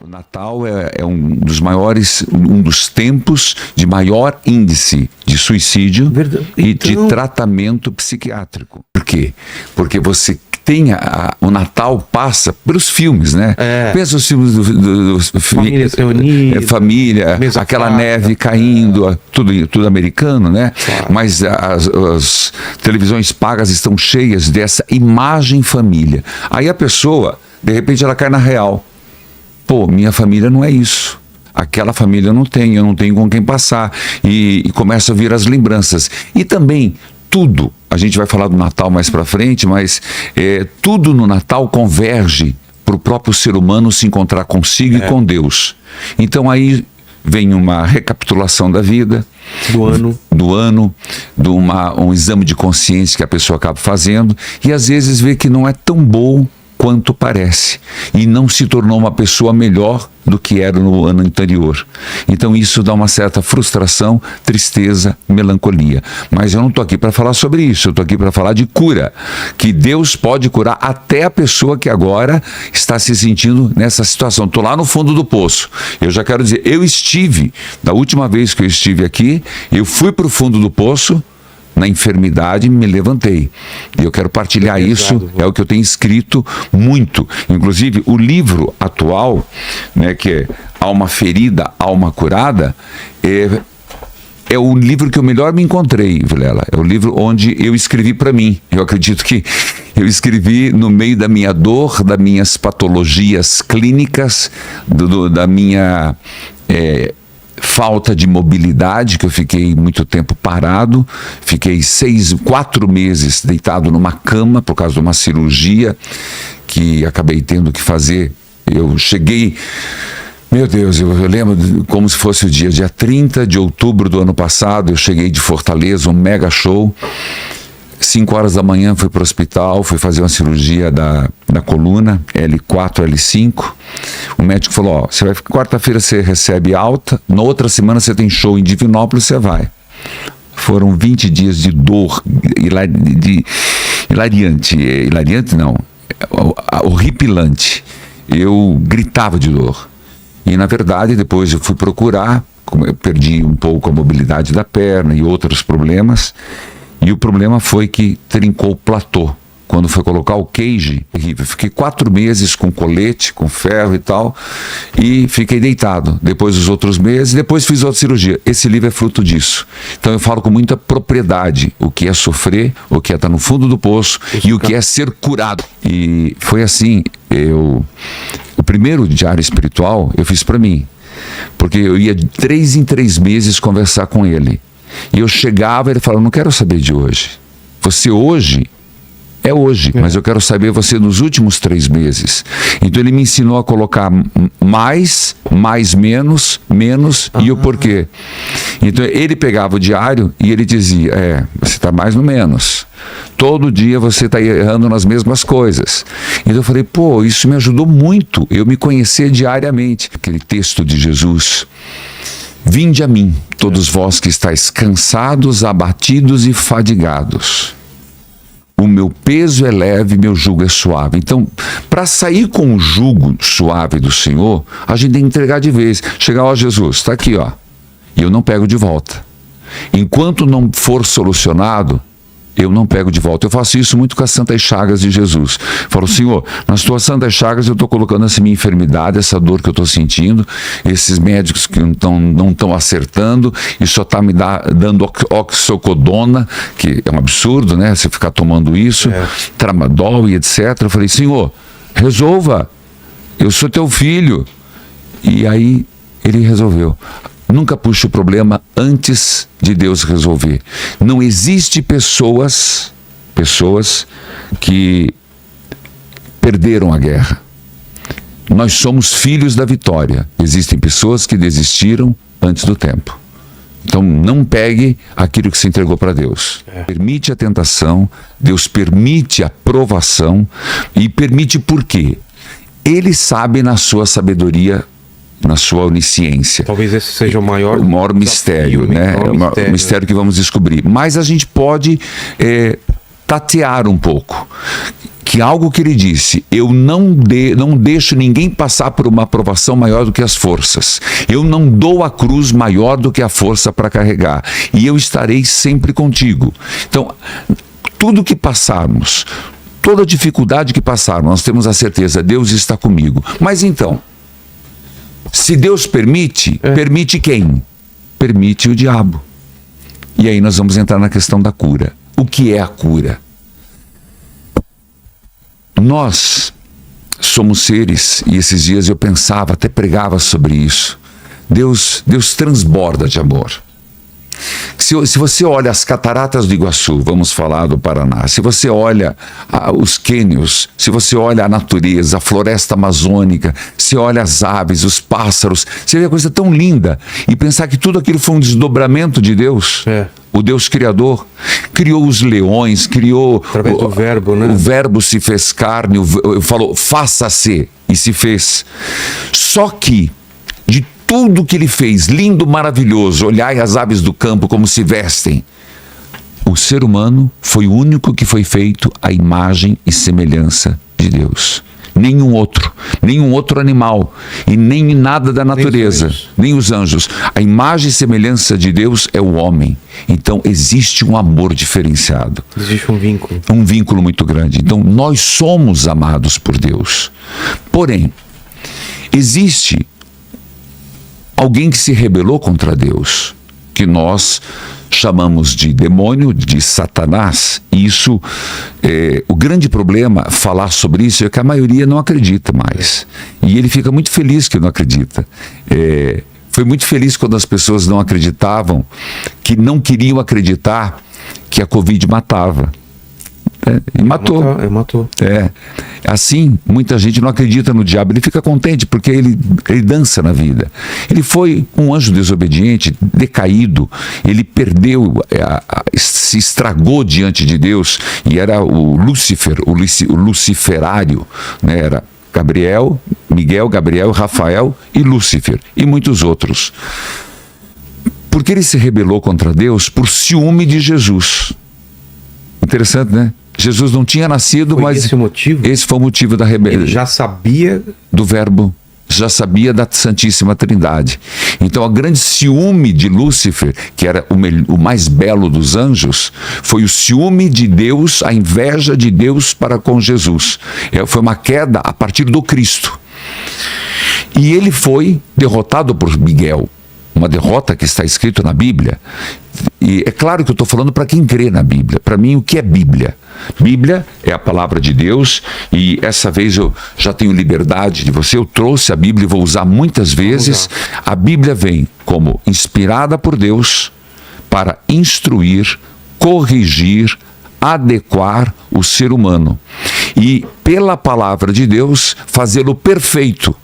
O Natal é um dos tempos de maior índice de suicídio e de tratamento psiquiátrico. Por quê? Porque você o Natal passa pelos filmes, né? Pensa os filmes Famílias reunidas, família, aquela neve caindo, tudo americano, né? Claro. Mas as televisões pagas estão cheias dessa imagem família. Aí a pessoa, de repente, ela cai na real. Pô, minha família não é isso. Aquela família eu não tenho com quem passar. E começa a vir as lembranças. E também tudo, a gente vai falar do Natal mais pra frente, mas tudo no Natal converge para o próprio ser humano se encontrar consigo e com Deus. Então aí vem uma recapitulação da vida, do ano, um exame de consciência que a pessoa acaba fazendo, e às vezes vê que não é tão bom quanto parece, e não se tornou uma pessoa melhor do que era no ano anterior. Então isso dá uma certa frustração, tristeza, melancolia. Mas eu não estou aqui para falar sobre isso, eu estou aqui para falar de cura, que Deus pode curar até a pessoa que agora está se sentindo nessa situação. Estou lá no fundo do poço. Eu já quero dizer, da última vez que eu estive aqui, eu fui para o fundo do poço, na enfermidade, me levantei. E eu quero partilhar isso, é o que eu tenho escrito muito. Inclusive, o livro atual, né, que é Alma Ferida, Alma Curada, é o livro que eu melhor me encontrei, Vilela. É o livro onde eu escrevi para mim. Eu acredito que eu escrevi no meio da minha dor, das minhas patologias clínicas, da minha falta de mobilidade, que eu fiquei muito tempo parado, fiquei 4 meses deitado numa cama por causa de uma cirurgia que acabei tendo que fazer. Eu cheguei, meu Deus, eu lembro como se fosse o dia 30 de outubro do ano passado, eu cheguei de Fortaleza, um mega show, 5 horas da manhã fui para o hospital, fui fazer uma cirurgia da coluna, L4, L5. O médico falou, quarta-feira você recebe alta, na outra semana você tem show em Divinópolis, você vai. Foram 20 dias de dor, hilariante não, horripilante. Eu gritava de dor. E na verdade depois eu fui procurar, como eu perdi um pouco a mobilidade da perna e outros problemas. E o problema foi que trincou o platô. Quando foi colocar o cage, fiquei 4 meses com colete, com ferro e tal, e fiquei deitado. Depois dos outros meses, depois fiz outra cirurgia. Esse livro é fruto disso. Então eu falo com muita propriedade o que é sofrer, o que é estar no fundo do poço e o que é ser curado. E foi assim, o primeiro diário espiritual eu fiz para mim, porque eu ia de 3 em 3 meses conversar com ele. E eu chegava e ele falava, não quero saber de hoje. Você hoje é hoje, mas eu quero saber você nos últimos 3 meses. Então ele me ensinou a colocar mais, menos e o porquê. Então ele pegava o diário e ele dizia, você está mais no menos. Todo dia você está errando nas mesmas coisas. Então eu falei, isso me ajudou muito, eu me conhecer diariamente. Aquele texto de Jesus, vinde a mim, todos vós que estáis cansados, abatidos e fadigados. O meu peso é leve, meu jugo é suave. Então, para sair com o jugo suave do Senhor, a gente tem que entregar de vez. Chegar, Jesus, está aqui, e eu não pego de volta. Enquanto não for solucionado, eu não pego de volta. Eu faço isso muito com as santas chagas de Jesus. Falo, Senhor, nas tuas santas chagas eu estou colocando essa minha enfermidade, essa dor que eu estou sentindo, esses médicos que não estão acertando e só está me dando oxicodona, que é um absurdo, né? Você ficar tomando isso, tramadol e etc. Eu falei, Senhor, resolva, eu sou teu filho. E aí ele resolveu. Nunca puxe o problema antes de Deus resolver. Não existe pessoas que perderam a guerra. Nós somos filhos da vitória. Existem pessoas que desistiram antes do tempo. Então não pegue aquilo que se entregou para Deus. Permite a tentação, Deus permite a provação e permite por quê? Ele sabe na sua sabedoria, na sua onisciência. Talvez esse seja o maior mistério, né? O mistério que vamos descobrir. Mas a gente pode tatear um pouco. que algo que ele disse, eu não deixo ninguém passar por uma provação maior do que as forças. Eu não dou a cruz maior do que a força para carregar. E eu estarei sempre contigo. Então, tudo que passarmos, toda dificuldade que passarmos, nós temos a certeza, Deus está comigo. Mas então, se Deus permite, permite quem? Permite o diabo. E aí nós vamos entrar na questão da cura. O que é a cura? Nós somos seres, e esses dias eu pensava, até pregava sobre isso. Deus transborda de amor. Se você olha as cataratas do Iguaçu, vamos falar do Paraná, se você olha os cânions, se você olha a natureza, a floresta amazônica, se olha as aves, os pássaros, você vê a coisa tão linda, e pensar que tudo aquilo foi um desdobramento de Deus. O Deus Criador criou os leões, criou... Através do verbo, né? O verbo se fez carne, falou, faça-se, e se fez. Só que, de tudo que ele fez, lindo, maravilhoso, olhai as aves do campo como se vestem, o ser humano foi o único que foi feito à imagem e semelhança de Deus. Nenhum outro animal, e nem nada da natureza, nem os anjos. A imagem e semelhança de Deus é o homem. Então existe um amor diferenciado. Existe um vínculo. Um vínculo muito grande. Então nós somos amados por Deus. Porém, existe alguém que se rebelou contra Deus, que nós chamamos de demônio, de Satanás. E isso, o grande problema, falar sobre isso, é que a maioria não acredita mais. E ele fica muito feliz que não acredita. Foi muito feliz quando as pessoas não acreditavam, que não queriam acreditar que a Covid matava. E matou. Matou. Assim, muita gente não acredita no diabo. Ele fica contente porque ele dança na vida. Ele foi um anjo desobediente, decaído. Ele perdeu, se estragou diante de Deus. E era o Lúcifer, o luciferário, né? Era Miguel, Gabriel, Rafael e Lúcifer. E muitos outros. Porque ele se rebelou contra Deus por ciúme de Jesus. Interessante, né? Jesus não tinha nascido, mas esse foi o motivo da rebelião. Ele já sabia do verbo, já sabia da Santíssima Trindade. Então, a grande ciúme de Lúcifer, que era o mais belo dos anjos, foi o ciúme de Deus, a inveja de Deus para com Jesus. Foi uma queda a partir do Cristo. E ele foi derrotado por Miguel. Uma derrota que está escrito na Bíblia. E é claro que eu estou falando para quem crê na Bíblia. Para mim, o que é Bíblia? Bíblia é a palavra de Deus, e essa vez eu já tenho liberdade de você. Eu trouxe a Bíblia e vou usar muitas vezes. A Bíblia vem como inspirada por Deus para instruir, corrigir, adequar o ser humano. E pela palavra de Deus, fazê-lo perfeito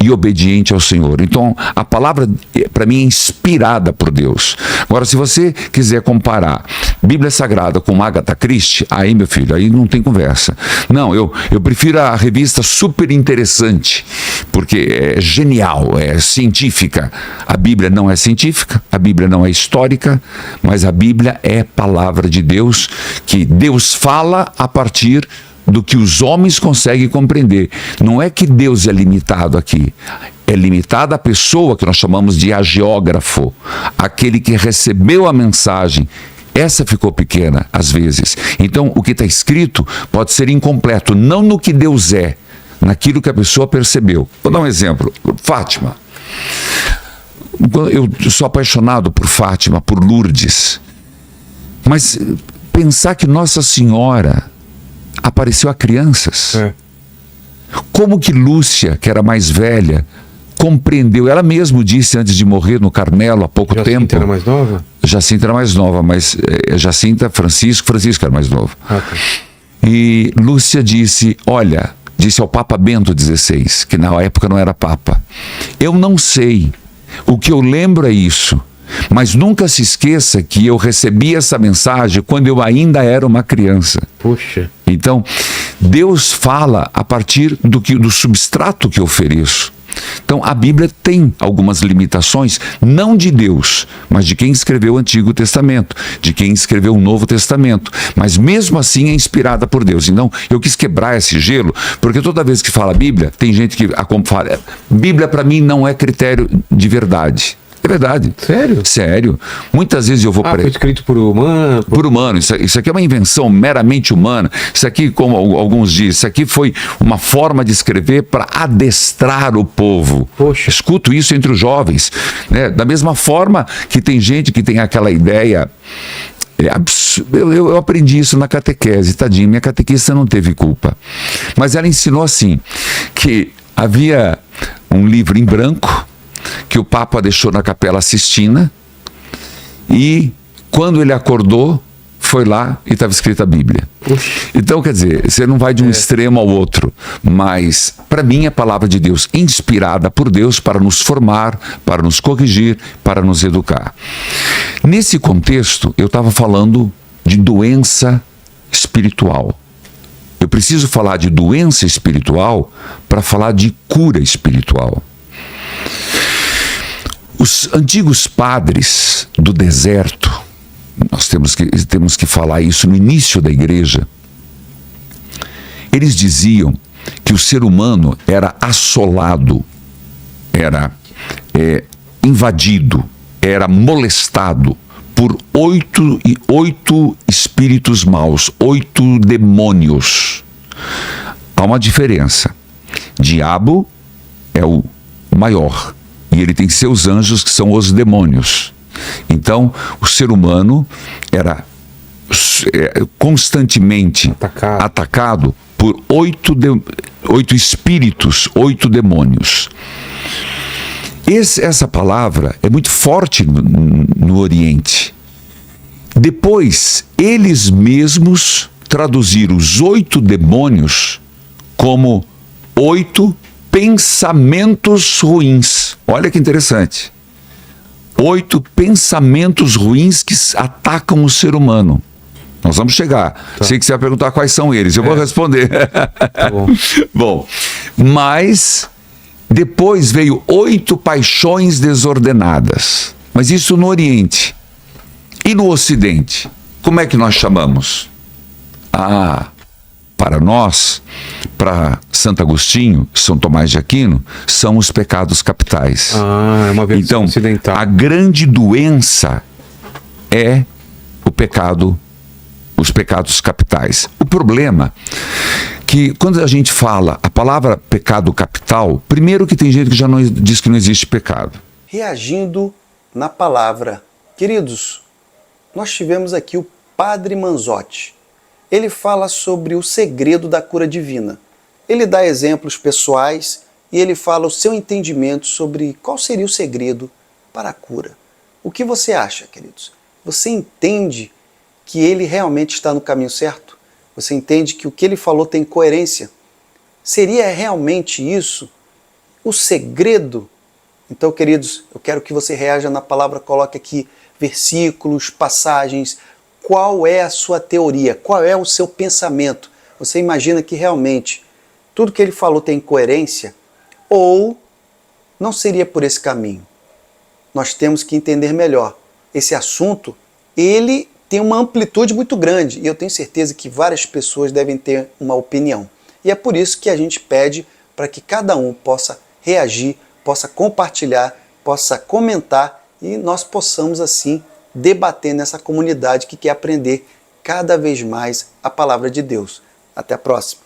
e obediente ao Senhor. Então, a palavra, para mim, é inspirada por Deus. Agora, se você quiser comparar Bíblia Sagrada com Agatha Christie, aí, meu filho, aí não tem conversa. Não, eu prefiro a revista Super Interessante, porque é genial, é científica. A Bíblia não é científica, a Bíblia não é histórica, mas a Bíblia é palavra de Deus, que Deus fala a partir do que os homens conseguem compreender. Não é que Deus é limitado aqui. É limitada a pessoa que nós chamamos de agiógrafo, aquele que recebeu a mensagem. Essa ficou pequena, às vezes. Então, o que está escrito pode ser incompleto, não no que Deus é, naquilo que a pessoa percebeu. Vou dar um exemplo. Fátima. Eu sou apaixonado por Fátima, por Lourdes. Mas pensar que Nossa Senhora apareceu a crianças. Como que Lúcia, que era mais velha, compreendeu? Ela mesma disse antes de morrer no Carmelo há pouco tempo. Jacinta era mais nova? Jacinta era mais nova, mas Jacinta, Francisco era mais novo. E Lúcia disse, disse ao Papa Bento XVI, que na época não era Papa, eu não sei, o que eu lembro é isso, mas nunca se esqueça que eu recebi essa mensagem quando eu ainda era uma criança. Puxa. Então, Deus fala a partir do substrato que eu ofereço. Então, Então a Bíblia tem algumas limitações, não de Deus, mas de quem escreveu o Antigo Testamento, de quem escreveu o Novo Testamento. Mas mesmo assim é inspirada por Deus. Então eu quis quebrar esse gelo, porque toda vez que fala Bíblia, tem gente que fala, Bíblia para mim não é critério de verdade. É verdade. Sério? Sério. Muitas vezes eu vou Foi escrito por humano? por humano. Isso aqui é uma invenção meramente humana. Isso aqui, como alguns dizem, isso aqui foi uma forma de escrever para adestrar o povo. Poxa. Escuto isso entre os jovens, né? Da mesma forma que tem gente que tem aquela ideia. Eu aprendi isso na catequese, tadinho. Minha catequista não teve culpa. Mas ela ensinou assim, que havia um livro em branco que o Papa deixou na Capela Sistina, e quando ele acordou, foi lá e estava escrita a Bíblia. Puxa. Então, quer dizer, você não vai de um extremo ao outro, mas para mim é a palavra de Deus, inspirada por Deus para nos formar, para nos corrigir, para nos educar. Nesse contexto, eu estava falando de doença espiritual. Eu preciso falar de doença espiritual para falar de cura espiritual. Os antigos padres do deserto, nós temos que falar isso no início da igreja, eles diziam que o ser humano era assolado, era invadido, era molestado por oito espíritos maus, 8 demônios. Há uma diferença. Diabo é o maior, e ele tem seus anjos, que são os demônios. Então, o ser humano era constantemente atacado por 8 espíritos, 8 demônios. Essa palavra é muito forte no Oriente. Depois, eles mesmos traduziram os 8 demônios como 8 pensamentos ruins. Olha que interessante. 8 pensamentos ruins que atacam o ser humano. Nós vamos chegar. Tá. Sei que você vai perguntar quais são eles. Eu vou responder. Tá bom. Bom, mas depois veio 8 paixões desordenadas. Mas isso no Oriente. E no Ocidente? Como é que nós chamamos? Para nós, para Santo Agostinho, São Tomás de Aquino, são os pecados capitais. É uma versão então, ocidental. a grande doença é o pecado, os pecados capitais. O problema é que quando a gente fala a palavra pecado capital, primeiro que tem gente que já não diz que não existe pecado. Reagindo na palavra. Queridos, nós tivemos aqui o Padre Manzotti. Ele fala sobre o segredo da cura divina. Ele dá exemplos pessoais e ele fala o seu entendimento sobre qual seria o segredo para a cura. O que você acha, queridos? Você entende que ele realmente está no caminho certo? Você entende que o que ele falou tem coerência? Seria realmente isso o segredo? Então, queridos, eu quero que você reaja na palavra, coloque aqui versículos, passagens. Qual é a sua teoria? Qual é o seu pensamento? Você imagina que realmente tudo que ele falou tem coerência? Ou não seria por esse caminho? Nós temos que entender melhor. Esse assunto, ele tem uma amplitude muito grande e eu tenho certeza que várias pessoas devem ter uma opinião. E é por isso que a gente pede para que cada um possa reagir, possa compartilhar, possa comentar e nós possamos assim debater nessa comunidade que quer aprender cada vez mais a palavra de Deus. Até a próxima!